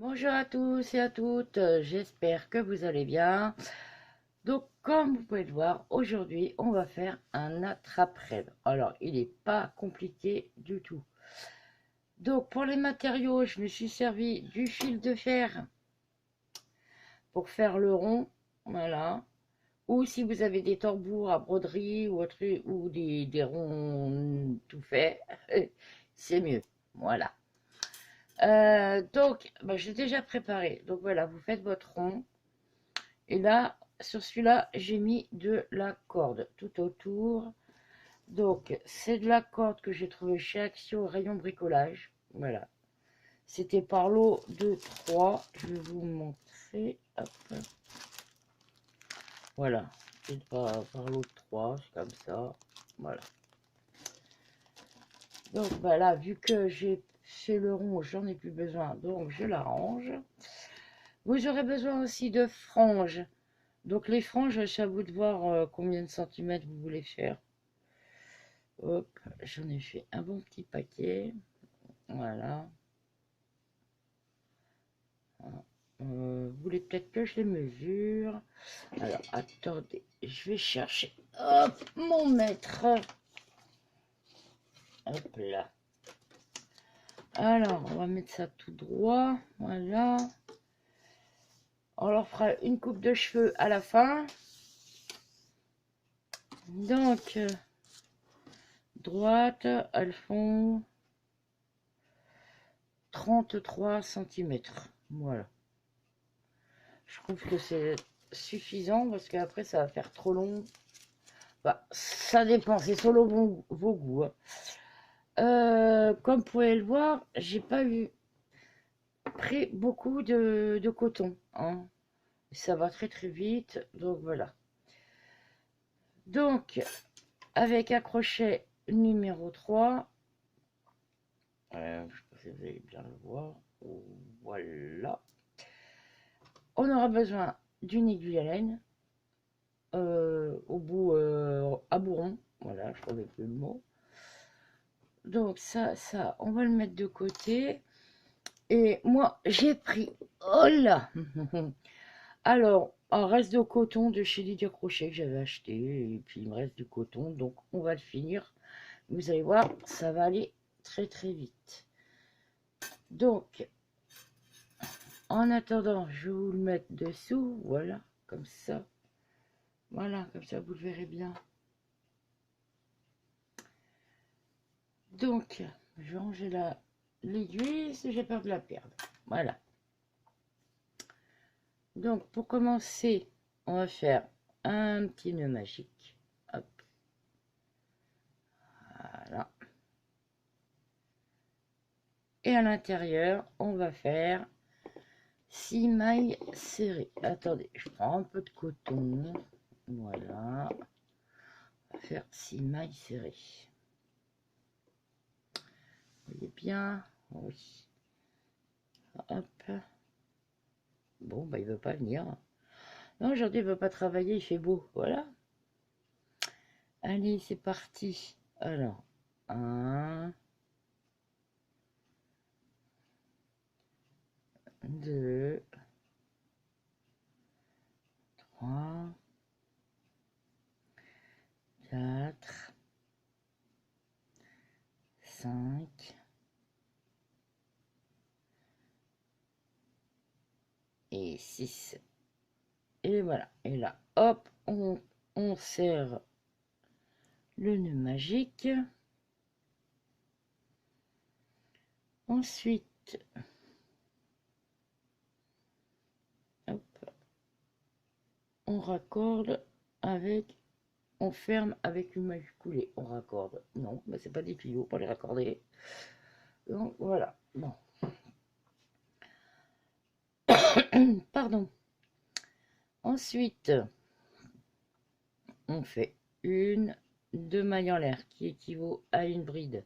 Bonjour à tous et à toutes, j'espère que vous allez bien. Donc comme vous pouvez le voir, aujourd'hui on va faire un attrape-rêve. Alors il n'est pas compliqué du tout. Donc pour les matériaux, je me suis servi du fil de fer pour faire le rond, voilà. Ou si vous avez des tambours à broderie ou des ronds tout faits, c'est mieux, voilà. Donc, bah, j'ai déjà préparé. Donc voilà, vous faites votre rond. Et là, sur celui-là, j'ai mis de la corde tout autour. Donc, c'est de la corde que j'ai trouvée chez Action Rayon Bricolage. Voilà. C'était par lot de 3. Je vais vous montrer. Hop. Voilà. C'est par lot de 3. C'est comme ça. Voilà. Donc, voilà, vu que j'ai fait le rond, j'en ai plus besoin. Donc, je l'arrange. Vous aurez besoin aussi de franges. Donc, les franges, c'est à vous de voir combien de centimètres vous voulez faire. Hop, j'en ai fait un bon petit paquet. Voilà. Vous voulez peut-être que je les mesure. Alors, attendez, je vais chercher. Hop, mon mètre. Hop là. Alors, on va mettre ça tout droit. Voilà. On leur fera une coupe de cheveux à la fin. Donc, droite, elles font 33 centimètres. Voilà. Je trouve que c'est suffisant parce qu'après ça va faire trop long. Bah, ça dépend, c'est selon vos goûts, hein. Comme vous pouvez le voir, j'ai pas pris beaucoup de coton, hein. Ça va très très vite, donc voilà. Donc, avec un crochet numéro 3, je sais pas si vous allez bien le voir, voilà. On aura besoin d'une aiguille à laine, au bout à bourron, voilà, je ne trouvais plus le mot. Donc ça, on va le mettre de côté. Et moi, j'ai pris, oh là, alors, un reste de coton de chez Lydia Crochet que j'avais acheté. Et puis, il me reste du coton, donc on va le finir. Vous allez voir, ça va aller très très vite. Donc, en attendant, je vais vous le mettre dessous, voilà, comme ça. Voilà, comme ça, vous le verrez bien. Donc, je vais ranger l'aiguille, si j'ai peur de la perdre. Voilà. Donc, pour commencer, on va faire un petit nœud magique. Hop. Voilà. Et à l'intérieur, on va faire 6 mailles serrées. Attendez, je prends un peu de coton. Voilà. On va faire 6 mailles serrées. Vous voyez bien? Oui. Hop. Bon, bah, il veut pas venir. Non, aujourd'hui, il veut pas travailler, il fait beau. Voilà. Allez, c'est parti. Alors, 1, 2, 3, 4, 5 et 6. Et voilà. Et là, hop, on serre le nœud magique. Ensuite, hop, on raccorde avec, on ferme avec une maille coulée. On raccorde. Non, mais c'est pas des tuyaux pour les raccorder. Donc voilà. Bon. Pardon. Ensuite, on fait deux mailles en l'air qui équivaut à une bride.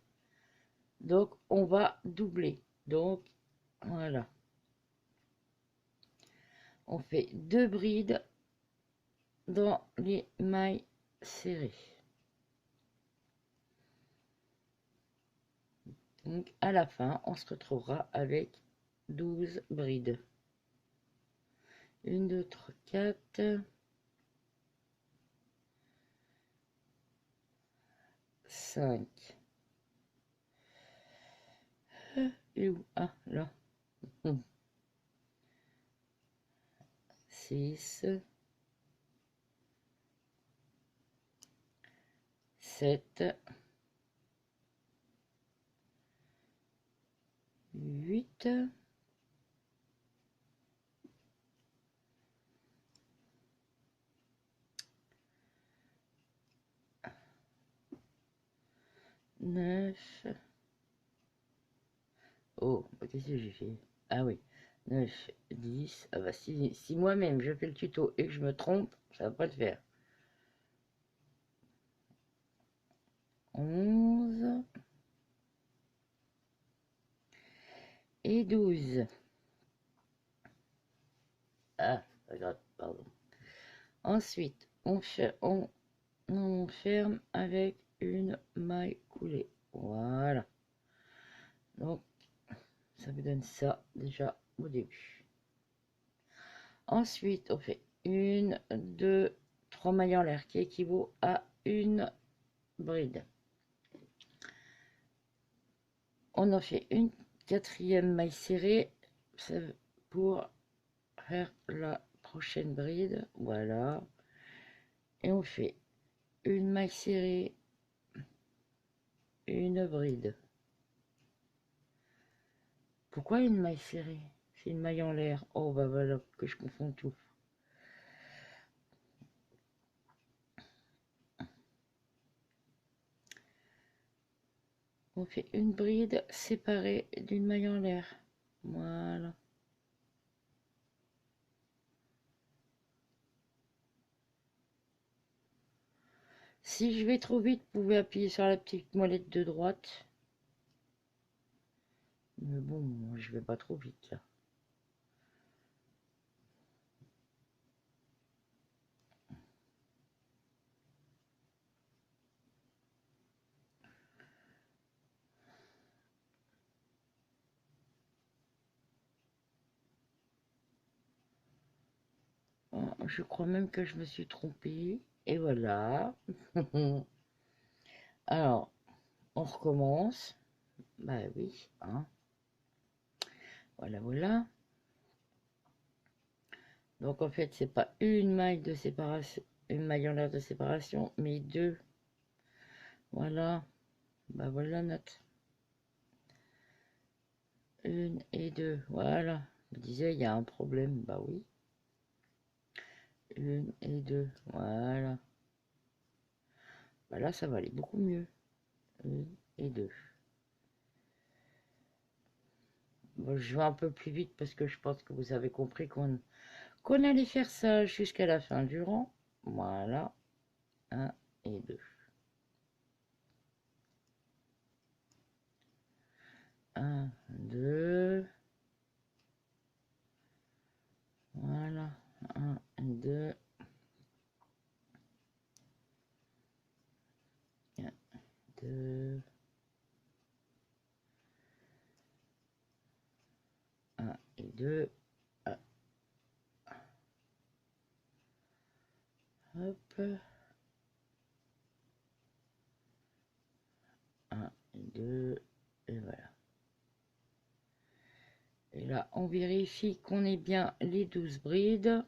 Donc on va doubler. Donc voilà. On fait deux brides dans les mailles serrées. Donc à la fin, on se retrouvera avec 12 brides. 1, 2, 3, 4, 5. Et où? Ah, là. 6, 7, 8, 9. Oh, qu'est-ce que j'ai fait? Ah oui, 9, 10. Ah bah si moi-même je fais le tuto et que je me trompe, ça va pas le faire. 11 et 12. Ah, regarde, pardon. Ensuite, on ferme avec une maille coulée. Voilà. Donc, ça vous donne ça déjà au début. Ensuite, on fait 1, 2, 3 mailles en l'air qui équivaut à une bride. On en fait une quatrième maille serrée pour faire la prochaine bride. Voilà. Et on fait une maille serrée, une bride. Pourquoi une maille serrée? C'est une maille en l'air. Oh bah voilà que je confonds tout. On fait une bride séparée d'une maille en l'air. Voilà. Si je vais trop vite, vous pouvez appuyer sur la petite molette de droite. Mais bon, moi, je vais pas trop vite là. Oh, je crois même que je me suis trompée. Et voilà. Alors, on recommence. Bah oui, hein. Voilà, voilà. Donc en fait, c'est pas une maille de séparation, une maille en l'air de séparation, mais deux. Voilà. Bah voilà notre. Une et deux. Voilà. Je me disais, il y a un problème. Bah oui. Une et deux. Voilà. Bah là, ça va aller beaucoup mieux. Une et deux. Bon, je vais un peu plus vite parce que je pense que vous avez compris qu'on allait faire ça jusqu'à la fin du rang. Voilà. Un et deux. Un, deux. Voilà. Un, deux. Un, deux. Un et deux. Ah, hop. Un et deux. Et voilà. Et là, on vérifie qu'on ait bien les 12 brides.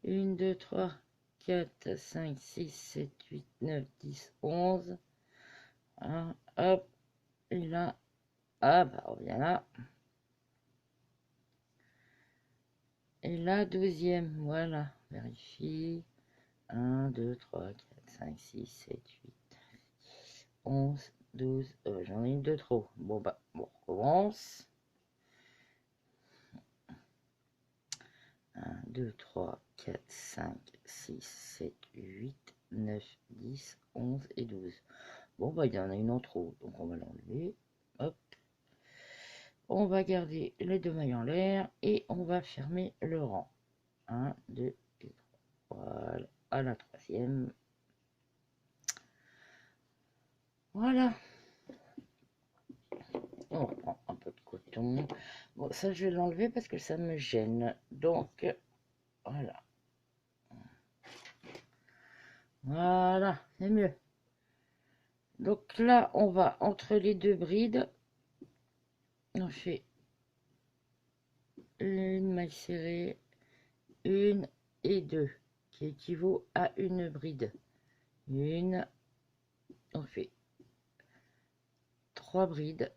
1, 2, 3, 4, 5, 6, 7, 8, 9, 10, 11. Hein, hop. Et là, hop, on revient là. Et la 12e, voilà. Vérifie. 1, 2, 3, 4, 5, 6, 7, 8, 11, 12. J'en ai une de trop. Bon, bah, on recommence. 1, 2, 3, 4, 5, 6, 7, 8, 9, 10, 11 et 12. Bon, bah, il y en a une en trop, donc on va l'enlever. Hop. On va garder les deux mailles en l'air et on va fermer le rang. 1, 2 et 3. Voilà, à la troisième. Voilà. On reprend un peu de coton. Bon, ça, je vais l'enlever parce que ça me gêne. Donc, voilà. Voilà, c'est mieux. Donc là, on va entre les deux brides. On fait une maille serrée, une et deux, qui équivaut à une bride. Une, on fait 3 brides,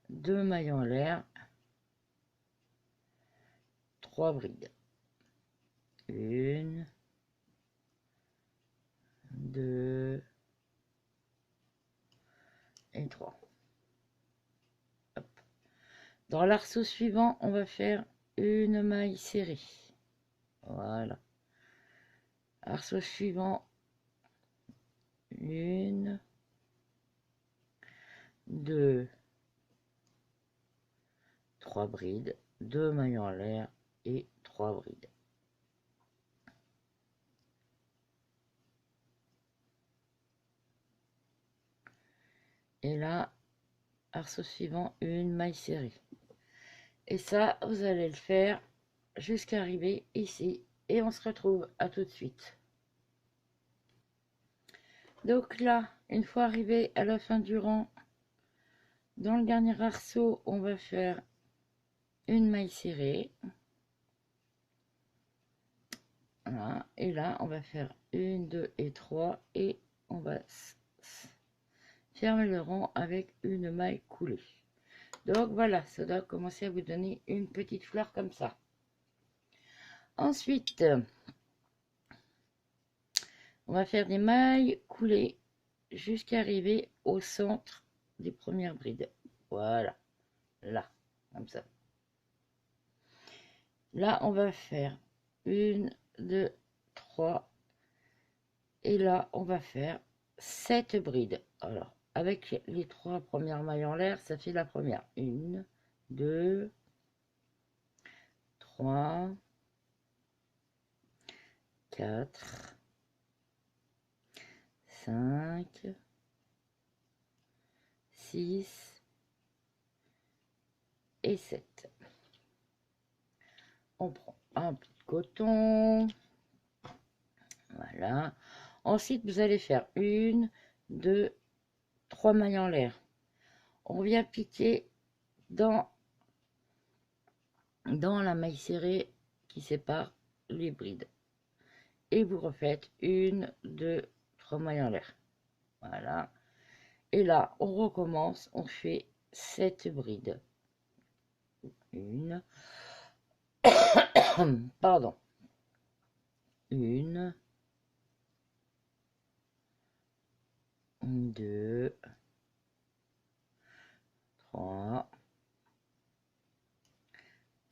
2 mailles en l'air, 3 brides. Une, deux et 3. Hop. Dans l'arceau suivant, on va faire une maille serrée. Voilà. Arceau suivant, une, deux, 3 brides, 2 mailles en l'air et 3 brides. Et là, arceau suivant, une maille serrée. Et ça, vous allez le faire jusqu'à arriver ici. Et on se retrouve à tout de suite. Donc là, une fois arrivé à la fin du rang, dans le dernier arceau, on va faire une maille serrée. Voilà. Et là, on va faire une, deux et 3. Et on va fermer le rang avec une maille coulée. Donc voilà, ça doit commencer à vous donner une petite fleur comme ça. Ensuite, on va faire des mailles coulées jusqu'à arriver au centre des premières brides. Voilà, là, comme ça. Là, on va faire une, deux, 3. Et là, on va faire 7 brides. Alors, avec les 3 premières mailles en l'air, ça fait la première. 1, 2, 3, 4, 5, 6 et 7. On prend un peu de coton. Voilà. Ensuite, vous allez faire 1, 2, 3 mailles en l'air. On vient piquer dans la maille serrée qui sépare les brides. Et vous refaites 1, 2, 3 mailles en l'air. Voilà. Et là, on recommence. On fait 7 brides. Une. Pardon. Une. 2. 3.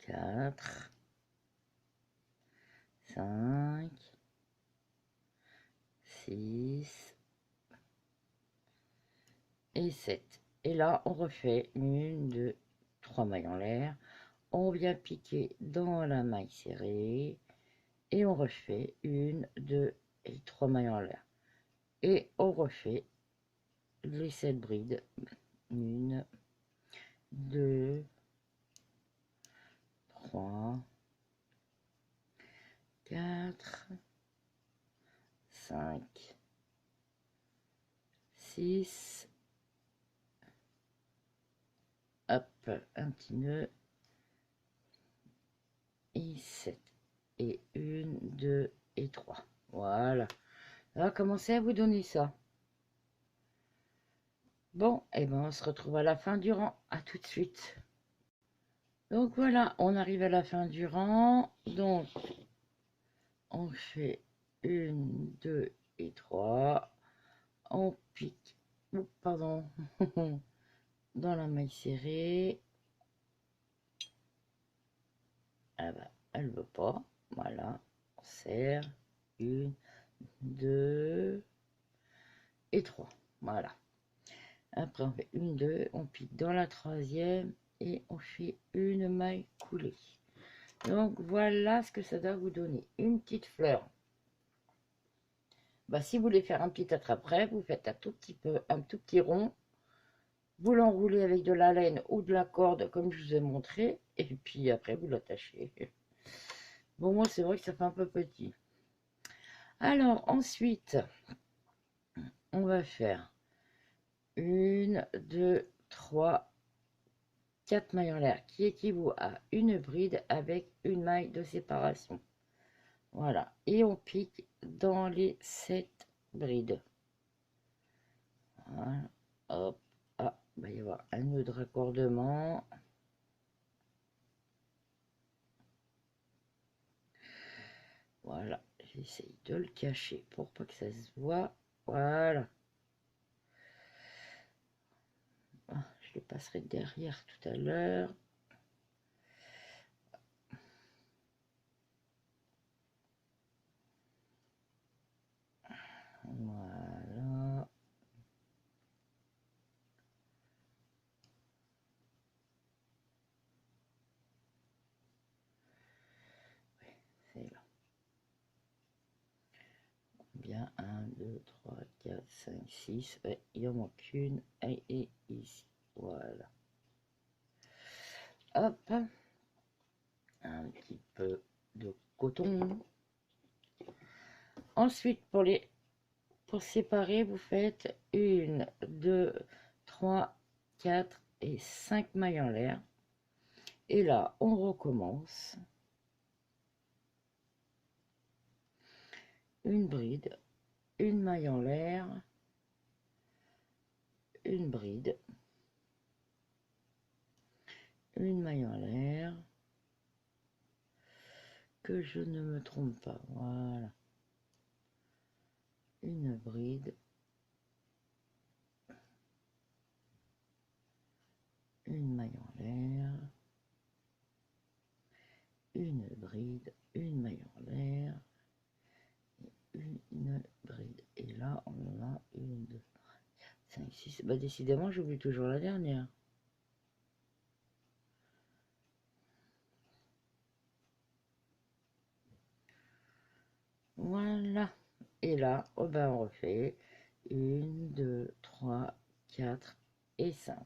4. 5. 6. Et 7. Et là, on refait 1, 2, 3 mailles en l'air. On vient piquer dans la maille serrée. Et on refait 1, 2 et 3 mailles en l'air. Et on refait les 7 brides. 1, 2, 3, 4, 5, 6. Hop, un petit nœud. Et 7. Et 1, 2 et 3. Voilà. Ça va commencer à vous donner ça. Bon, et ben on se retrouve à la fin du rang. À tout de suite. Donc voilà, on arrive à la fin du rang. Donc, on fait 1, 2 et 3. On pique, pardon, dans la maille serrée. Ah bah, elle veut pas. Voilà, on serre. 1, 2 et 3. Voilà. Après, on fait 1, 2, on pique dans la troisième et on fait une maille coulée. Donc, voilà ce que ça doit vous donner. Une petite fleur. Bah, si vous voulez faire un petit attrape-rêve, vous faites un tout petit rond Vous l'enroulez avec de la laine ou de la corde comme je vous ai montré. Et puis après, vous l'attachez. Bon, moi, c'est vrai que ça fait un peu petit. Alors, ensuite, on va faire 1, 2, 3, 4 mailles en l'air qui équivaut à une bride avec une maille de séparation. Voilà. Et on pique dans les 7 brides. Voilà. Hop. Ah, il va y avoir un nœud de raccordement. Voilà. J'essaye de le cacher pour pas que ça se voit. Voilà. Ah, je le passerai derrière tout à l'heure. Voilà. Oui, c'est là. Bien, 1, 2, 3, 4, 5, 6. Ouais, il en manque une. Et ici. Voilà. Hop. Un petit peu de coton. Ensuite, pour séparer, vous faites 1, 2, 3, 4 et 5 mailles en l'air. Et là, on recommence. Une bride, une maille en l'air, une bride, une maille en l'air, que je ne me trompe pas, voilà, une bride, une maille en l'air, une bride, une maille en l'air, une bride, et là on en a 1, 2, 5, 6, bah décidément j'oublie toujours la dernière. Voilà. Et là, oh ben on refait 1, 2, 3, 4 et 5.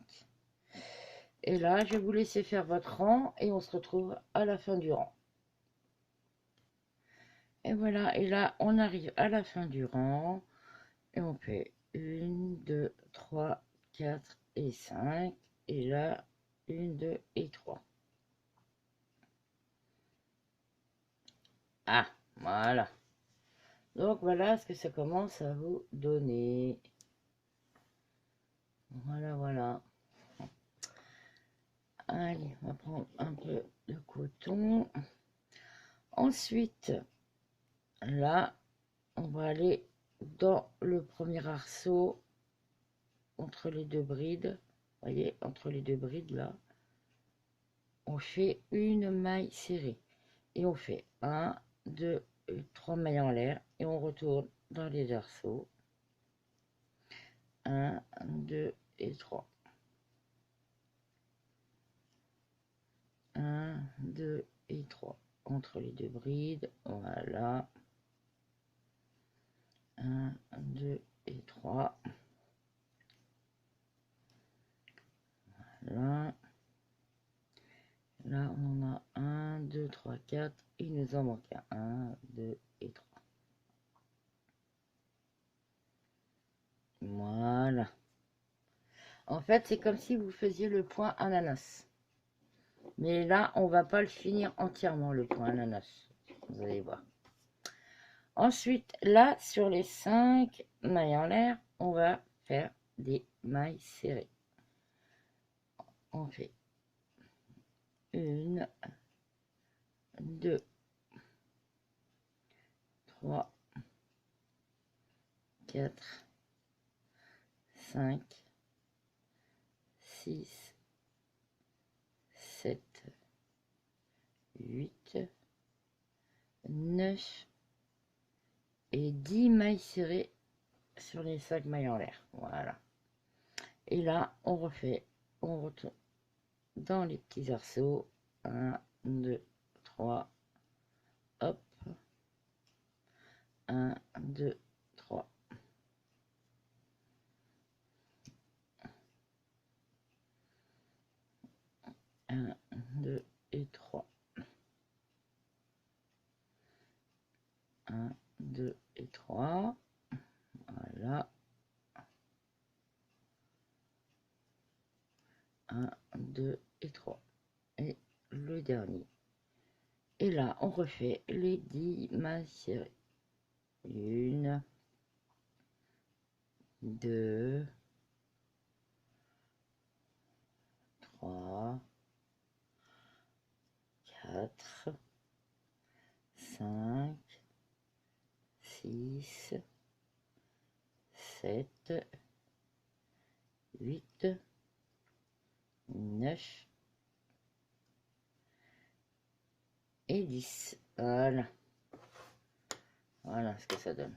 Et là, je vais vous laisser faire votre rang et on se retrouve à la fin du rang. Et voilà, et là, on arrive à la fin du rang et on fait 1, 2, 3, 4 et 5. Et là, 1, 2 et 3. Ah, voilà. Donc voilà ce que ça commence à vous donner. Voilà, voilà. Allez, on va prendre un peu de coton. Ensuite, là, on va aller dans le premier arceau entre les deux brides. Vous voyez, entre les deux brides, là, on fait une maille serrée. Et on fait 1, 2, 3 mailles en l'air. Et on retourne dans les arceaux. 1, 2 et 3. 1, 2 et 3. Entre les deux brides, voilà. 1, 2 et 3. Là, là, on en a 1, 2, 3, 4. Il nous en manque un. 1, 2 et 3. Voilà. En fait, c'est comme si vous faisiez le point ananas. Mais là, on va pas le finir entièrement, le point ananas. Vous allez voir. Ensuite, là, sur les 5 mailles en l'air, on va faire des mailles serrées. On fait 1, 2, 3, 4, 5, 6, 7, 8, 9 et 10 mailles serrées sur les 5 mailles en l'air. Voilà. Et là, on refait, on retourne dans les petits arceaux. 1, 2, 3. Hop. 1, 2, 3. 1, 2 et 3. 1, 2 et 3. Voilà. 1, 2 et 3. Et le dernier. Et là, on refait les 10 mailles serrées. 1, 2, 3, 4, 5, 6, 7, 8, 9 et 10. Voilà. Voilà ce que ça donne.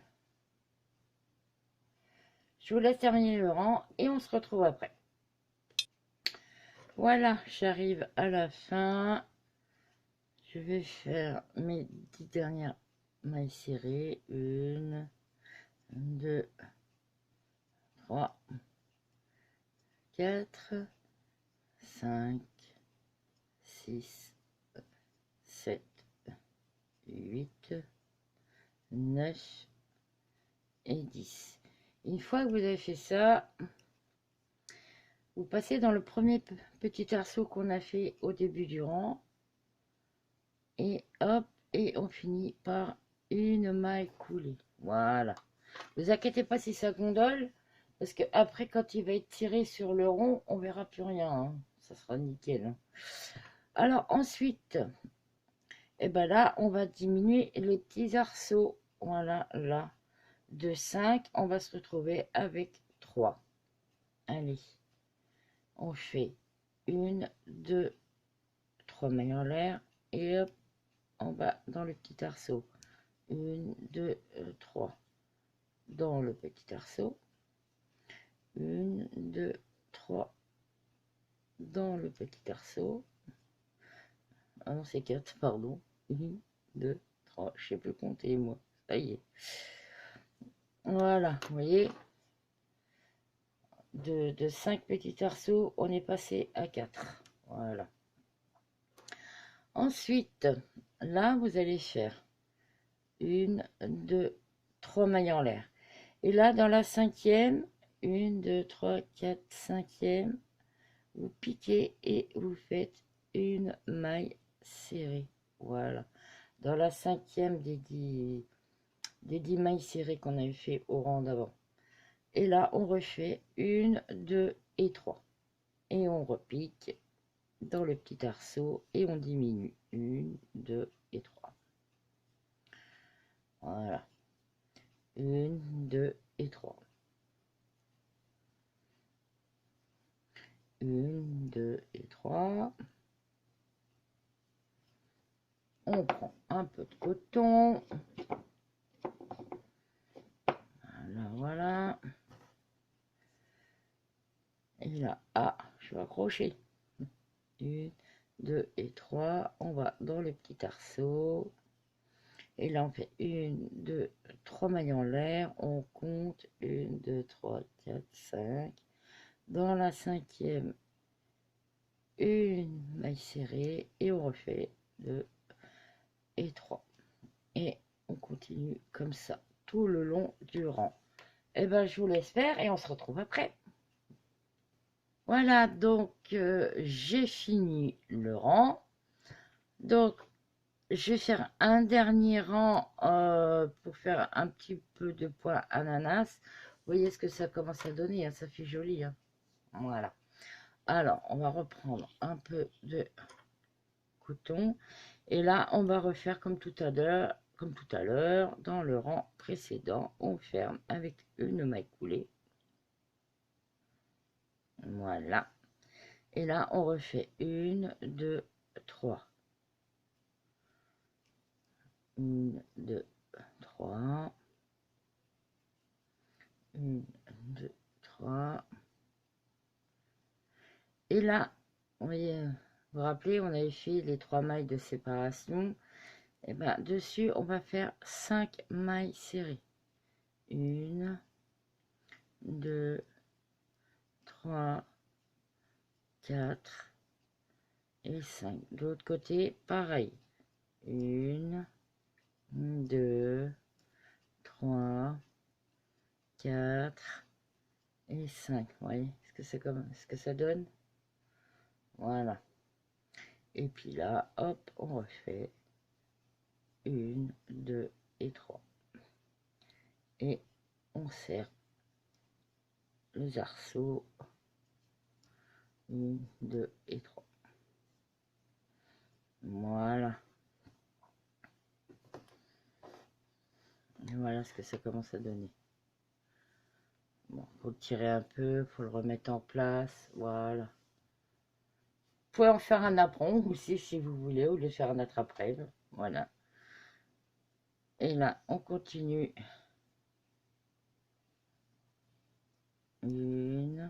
Je vous laisse terminer le rang et on se retrouve après. Voilà, j'arrive à la fin. Je vais faire mes 10 dernières mailles serrées. 1, 2, 3, 4, 5, 6, 7, 8, 9 et 10. Une fois que vous avez fait ça, vous passez dans le premier petit arceau qu'on a fait au début du rang. Et hop, et on finit par une maille coulée. Voilà. Vous inquiétez pas si ça gondole, parce que après quand il va être tiré sur le rond, on verra plus rien. Hein. Ça sera nickel. Hein. Alors ensuite, et ben là, on va diminuer les petits arceaux. Voilà, là. De 5, on va se retrouver avec 3. Allez. On fait 1, 2, 3 mailles en l'air. Et hop, on va dans le petit arceau. 1, 2, 3 dans le petit arceau. 1, 2, 3 dans le petit arceau. Ah non, c'est 4, pardon. 1, 2, 3, je sais plus compter moi. Ça y est. Voilà, vous voyez. De 5 petits arceaux, on est passé à 4. Voilà. Ensuite, là, vous allez faire 1, 2, 3 mailles en l'air. Et là, dans la cinquième, 1, 2, 3, 4, cinquième, vous piquez et vous faites une maille serrée. Voilà. Dans la cinquième des 10 mailles serrées qu'on avait fait au rang d'avant. Et là, on refait 1, 2 et 3. Et on repique dans le petit arceau et on diminue. 1, 2 et 3. Voilà. 1, 2 et 3. 1, 2 et 3. On prend un peu de coton. Voilà, voilà. Et là, ah, je vais accrocher. 1, 2 et 3. On va dans le petit arceau. Et là, on fait 1, 2, 3 mailles en l'air. On compte 1, 2, 3, 4, 5. Dans la cinquième, une maille serrée. Et on refait 2 et 3. Et on continue comme ça tout le long du rang. Et ben, je vous laisse faire et on se retrouve après. Voilà, donc j'ai fini le rang. Donc, je vais faire un dernier rang pour faire un petit peu de poids ananas. Vous voyez ce que ça commence à donner, hein, ça fait joli. Hein. Voilà. Alors, on va reprendre un peu de coton. Et là, on va refaire comme tout à l'heure, dans le rang précédent. On ferme avec une maille coulée. Voilà. Et là, on refait 1, 2, 3. 1, 2, 3. 1, 2, 3. Et là, vous voyez, vous vous rappelez, on avait fait les 3 mailles de séparation. Et bien, dessus, on va faire 5 mailles serrées. 1, 2, 3, 4 et 5. De l'autre côté, pareil. 1, 2, 3, 4 et 5. Vous voyez ce que ça donne? Voilà. Et puis là, hop, on refait 1, 2 et 3. Et on serre les arceaux. 1, 2 et 3. Voilà. Et voilà ce que ça commence à donner. Bon, faut le tirer un peu, faut le remettre en place. Voilà. Vous pouvez en faire un apron aussi si vous voulez, au lieu de faire un attrape-rêve. Voilà. Et là, on continue. 1,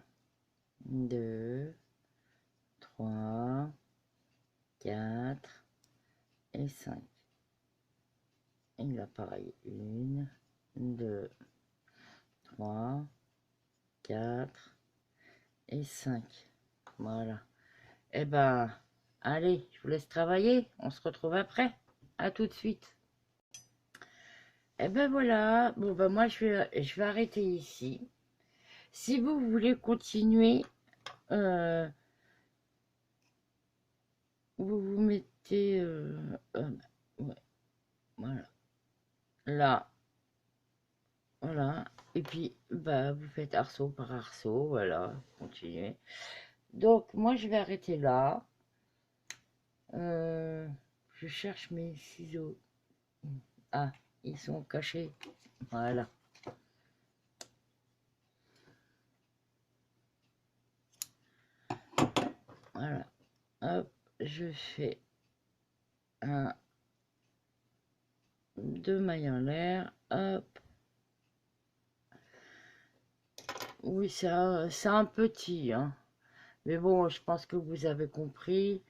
2, 3, 4 et 5. Et là, pareil. 1, 2, 3, 4 et 5. Voilà. Eh ben, allez, je vous laisse travailler. On se retrouve après. À tout de suite. Eh ben voilà. Bon, ben moi, je vais arrêter ici. Si vous voulez continuer, vous vous mettez... ouais, voilà. Là. Voilà. Et puis, bah, vous faites arceau par arceau. Voilà. Continuez. Donc, moi, je vais arrêter là. Je cherche mes ciseaux. Ah, ils sont cachés. Voilà. Voilà. Hop, je fais un, 2 mailles en l'air. Hop. Oui, c'est un petit, hein. Mais bon, je pense que vous avez compris.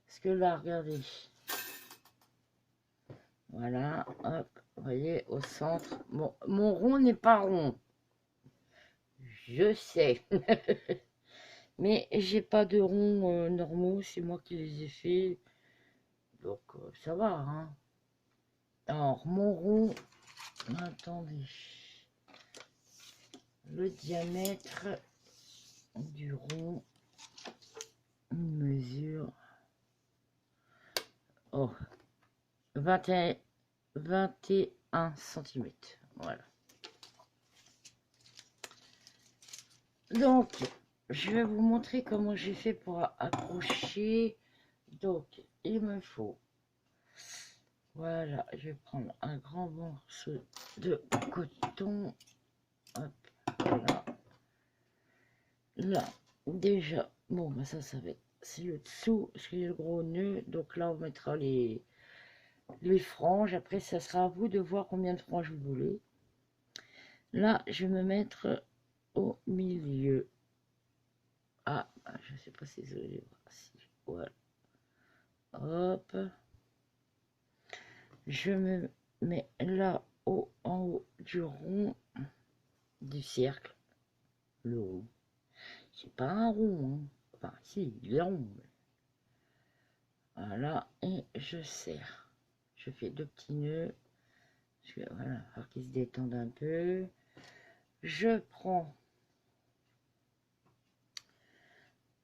Parce que là, regardez. Voilà, hop, vous voyez, au centre. Bon, mon rond n'est pas rond. Je sais. Mais j'ai pas de ronds normaux, c'est moi qui les ai fait. Donc, ça va, hein. Alors, mon rond, attendez. Le diamètre du rond mesure... Oh, 21 cm. Voilà. Donc, je vais vous montrer comment j'ai fait pour accrocher. Donc, il me faut... Voilà, je vais prendre un grand morceau de coton. Hop, voilà. Là, déjà, bon, bah ça va être... C'est le dessous, parce qu'il y a le gros nœud. Donc là, on mettra les franges. Après, ça sera à vous de voir combien de franges vous voulez. Là, je vais me mettre au milieu. Ah, je sais pas si vous allez voir. Si, voilà. Hop. Je me mets là en haut du rond du cercle. Le rond. C'est pas un rond. Hein. Enfin, si, il est rond. Voilà. Et je serre. Je fais 2 petits nœuds. Voilà, alors qu'ils se détendent un peu. Je prends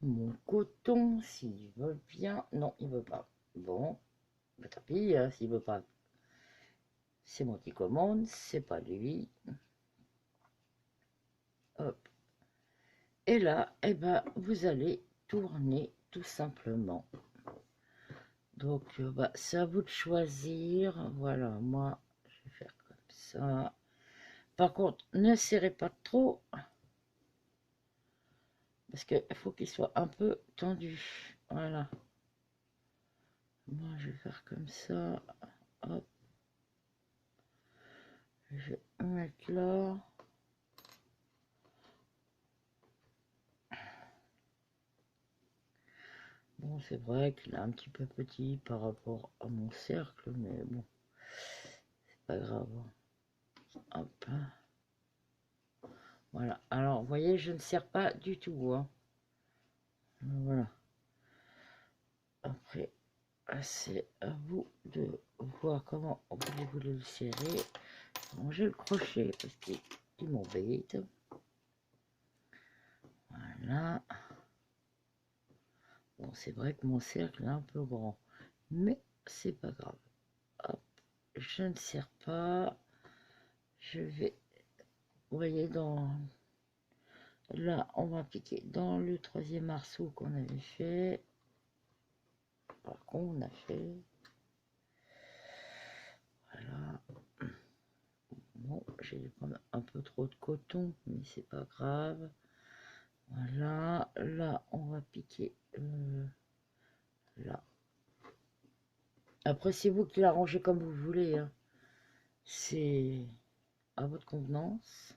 mon coton, s'il veut bien. Non, il veut pas. Bon, bah, tant pis, hein, s'il veut pas. C'est moi qui commande, c'est pas lui. Hop. Et là, eh ben, vous allez tourner tout simplement. Donc, bah, c'est à vous de choisir. Voilà, moi, je vais faire comme ça. Par contre, ne serrez pas trop. Parce qu'il faut qu'il soit un peu tendu. Voilà. Moi, je vais faire comme ça. Hop. Je vais mettre là. Bon, c'est vrai qu'il est un petit peu petit par rapport à mon cercle, mais bon, c'est pas grave. Hop. Voilà. Alors, vous voyez, je ne serre pas du tout. Hein. Voilà. Après, c'est à vous de voir comment vous voulez le serrer. J'ai le crochet parce qu'il m'embête. Voilà. Bon, c'est vrai que mon cercle est un peu grand, mais c'est pas grave. Hop, je ne serre pas. Je vais, vous voyez, là, on va piquer dans le troisième arceau qu'on avait fait. Par contre, on a fait. Voilà. Bon, j'ai un peu trop de coton, mais c'est pas grave. Voilà, là, on va piquer là. Après, c'est vous qui l'arrangez comme vous voulez, hein. C'est à votre convenance.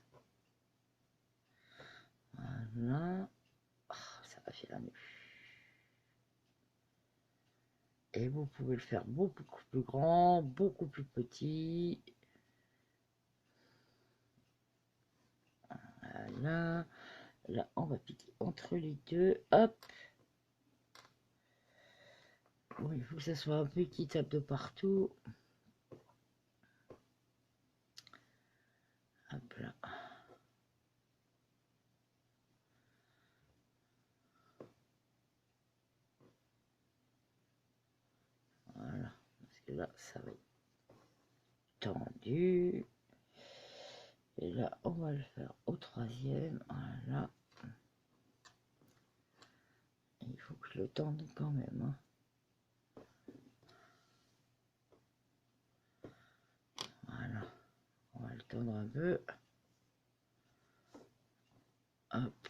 Voilà. Oh, ça va faire la nuit. Et vous pouvez le faire beaucoup plus grand, beaucoup plus petit. Voilà. Là, on va piquer entre les deux. Hop. Bon, il faut que ça soit un peu équitable de partout. Hop là. Voilà. Parce que là, ça va être tendu. Et là, on va le faire au troisième. Voilà. Il faut que je le tende quand même, hein. Voilà. On va le tendre un peu. Hop.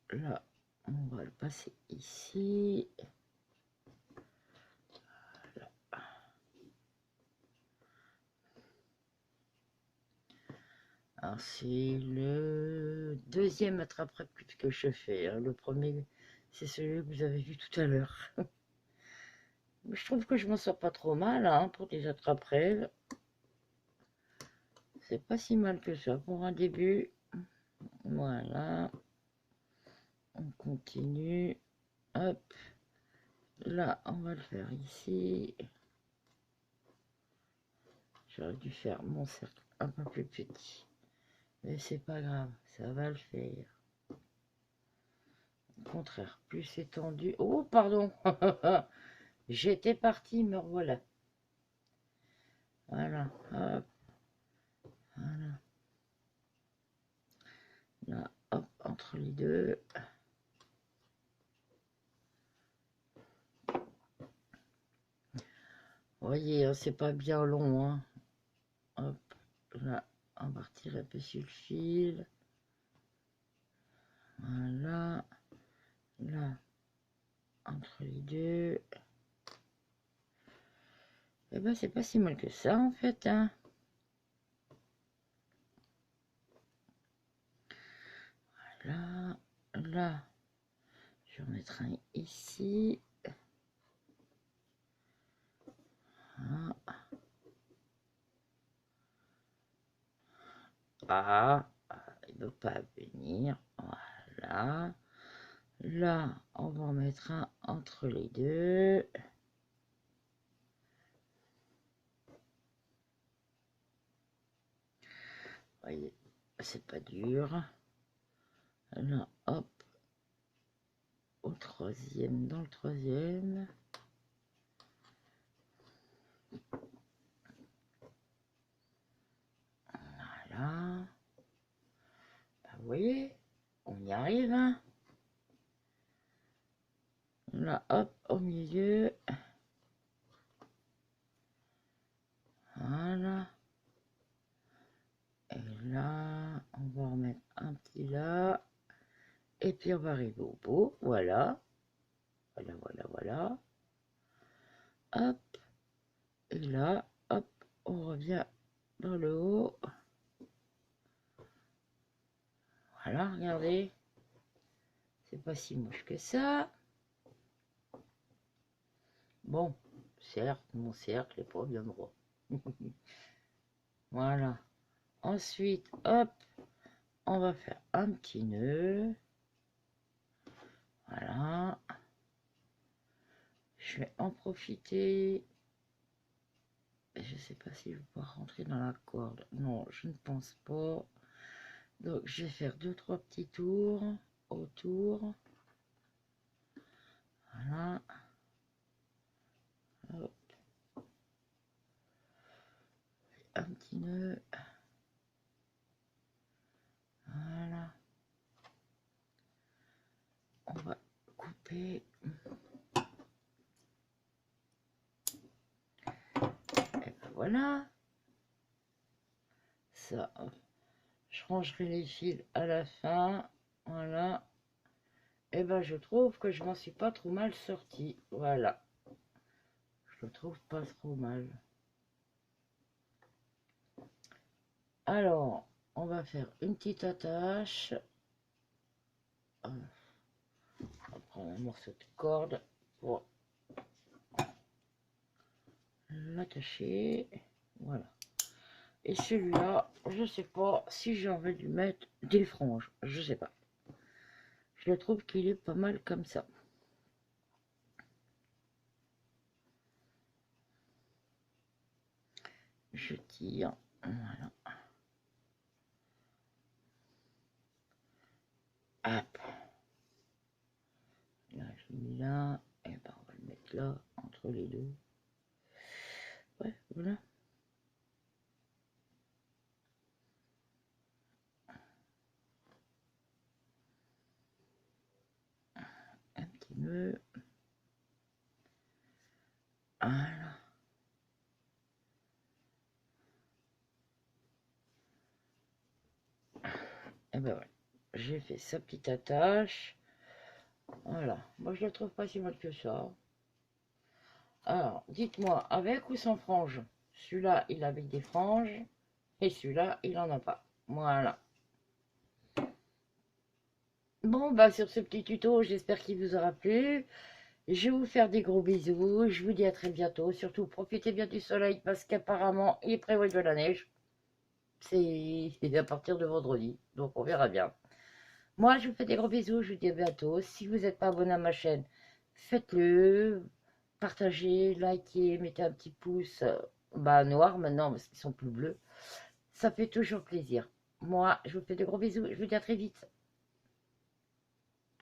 Là, on va le passer ici. Là. Alors, c'est le deuxième attrape-rêve que je fais, hein. Le premier, c'est celui que vous avez vu tout à l'heure. Je trouve que je m'en sors pas trop mal, hein, pour des attrape-rêves. C'est pas si mal que ça pour un début. Voilà. On continue. Hop. Là, on va le faire ici. J'aurais dû faire mon cercle un peu plus petit. Mais c'est pas grave, ça va le faire. Au contraire, plus c'est tendu. Oh, pardon. J'étais parti, me revoilà. Voilà, hop. Voilà. Là, hop, entre les deux. Vous voyez, hein, c'est pas bien long, hein. Hop, là, on va retirer un peu sur le fil. Voilà. Là, entre les deux. Eh ben, c'est pas si mal que ça, en fait, hein. Voilà. Là, je vais en mettre un ici. Voilà. Ah, il ne veut pas venir. Voilà. Là, on va en mettre un entre les deux. Voyez, c'est pas dur. Là, hop, au troisième, dans le troisième. Voilà. Ben, vous voyez, on y arrive, hein. Là, hop, au milieu. Voilà. Et là, on va en mettre un petit là. Et puis on va arriver au bout. Voilà. Voilà, voilà, voilà. Hop. Et là, hop, on revient dans le haut. Voilà, regardez. C'est pas si moche que ça. Bon, certes, mon cercle n'est pas bien droit. Voilà. Ensuite, hop, on va faire un petit nœud. Voilà. Je vais en profiter. Je ne sais pas si je vais pouvoir rentrer dans la corde. Non, je ne pense pas. Donc, je vais faire 2-3 petits tours autour. Voilà. Hop. Un petit nœud. Voilà. On va couper. Et ben voilà. Ça, je rangerai les fils à la fin. Voilà. Et ben je trouve que je m'en suis pas trop mal sortie. Voilà. Je le trouve pas trop mal. Alors, on va faire une petite attache. On va prendre un morceau de corde pour l'attacher. Voilà. Et celui-là, je sais pas si j'ai envie de lui mettre des franges. Je sais pas. Je trouve qu'il est pas mal comme ça. Je tire. Voilà. Hop. Là, je l'ai mis là. Et ben, on va le mettre là, entre les deux. Ouais, voilà. Un petit nœud. Voilà. Et ben voilà. J'ai fait sa petite attache. Voilà. Moi, je ne le trouve pas si mal que ça. Alors, dites-moi, avec ou sans franges? Celui-là, il a avec des franges. Et celui-là, il en a pas. Voilà. Bon, bah sur ce petit tuto, j'espère qu'il vous aura plu. Je vais vous faire des gros bisous. Je vous dis à très bientôt. Surtout, profitez bien du soleil parce qu'apparemment, il prévoit de la neige. C'est à partir de vendredi. Donc, on verra bien. Moi, je vous fais des gros bisous. Je vous dis à bientôt. Si vous n'êtes pas abonné à ma chaîne, faites-le. Partagez, likez, mettez un petit pouce noir maintenant parce qu'ils sont plus bleus. Ça fait toujours plaisir. Moi, je vous fais de gros bisous. Je vous dis à très vite.